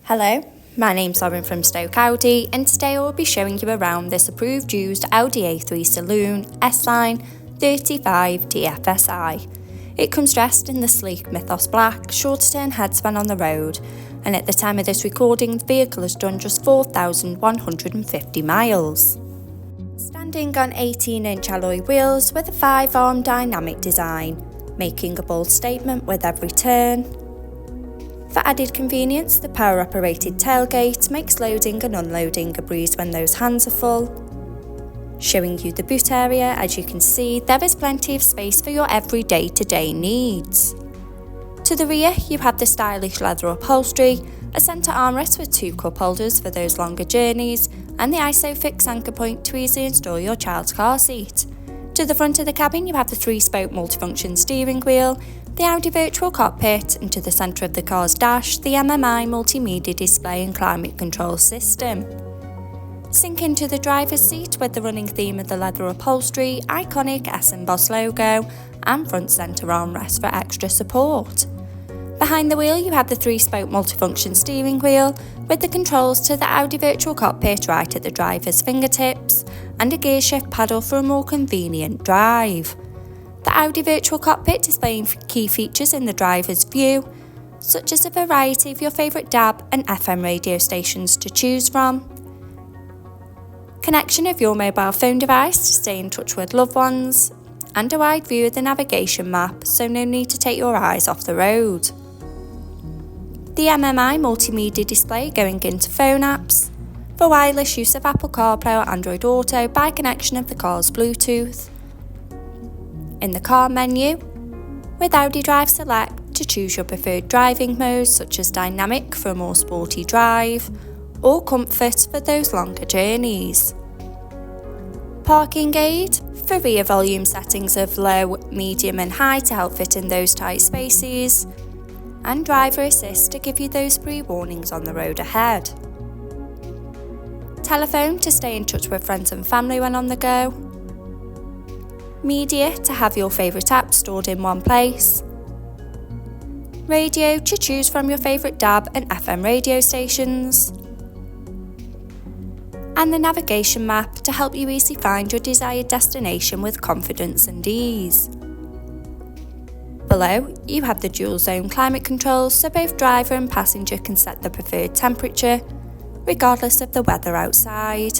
Hello, my name's Lauren from Stoke Audi, and today I will be showing you around this approved used Audi A3 Saloon S-Line 35 TFSI. It comes dressed in the sleek Mythos black, short-turn headspan on the road, and at the time of this recording the vehicle has done just 4,150 miles. Standing on 18-inch alloy wheels with a 5-arm dynamic design, making a bold statement with every turn. For added convenience, the power-operated tailgate makes loading and unloading a breeze when those hands are full. Showing you the boot area, as you can see, there is plenty of space for your every day-to-day needs. To the rear, you have the stylish leather upholstery, a centre armrest with 2 cup holders for those longer journeys, and the ISOFIX anchor point to easily install your child's car seat. To the front of the cabin, you have the 3-spoke multifunction steering wheel, the Audi virtual cockpit, and to the centre of the car's dash, the MMI multimedia display and climate control system. Sink into the driver's seat with the running theme of the leather upholstery, iconic S&Boss logo, and front centre armrest for extra support. Behind the wheel, you have the 3-spoke multifunction steering wheel, with the controls to the Audi virtual cockpit right at the driver's fingertips, and a gear shift paddle for a more convenient drive. The Audi virtual cockpit displaying key features in the driver's view, such as a variety of your favourite DAB and FM radio stations to choose from, connection of your mobile phone device to stay in touch with loved ones, and a wide view of the navigation map, so no need to take your eyes off the road. The MMI multimedia display going into phone apps, for wireless use of Apple CarPlay or Android Auto by connection of the car's Bluetooth. In the car menu, with Audi Drive Select to choose your preferred driving modes such as dynamic for a more sporty drive, or comfort for those longer journeys. Parking aid for rear volume settings of low, medium and high to help fit in those tight spaces, and driver assist to give you those pre-warnings on the road ahead. Telephone to stay in touch with friends and family when on the go. Media to have your favourite apps stored in one place. Radio to choose from your favourite DAB and FM radio stations. And the navigation map to help you easily find your desired destination with confidence and ease. Below, you have the dual zone climate controls so both driver and passenger can set the preferred temperature, regardless of the weather outside.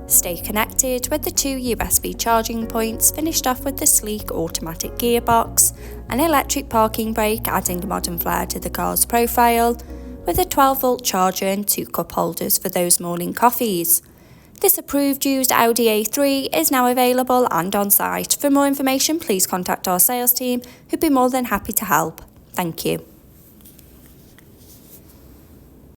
Stay connected with the 2 USB charging points, finished off with the sleek automatic gearbox, an electric parking brake adding a modern flair to the car's profile, with a 12-volt charger and 2 cup holders for those morning coffees. This approved used Audi A3 is now available and on site. For more information, please contact our sales team, who'd be more than happy to help. Thank you.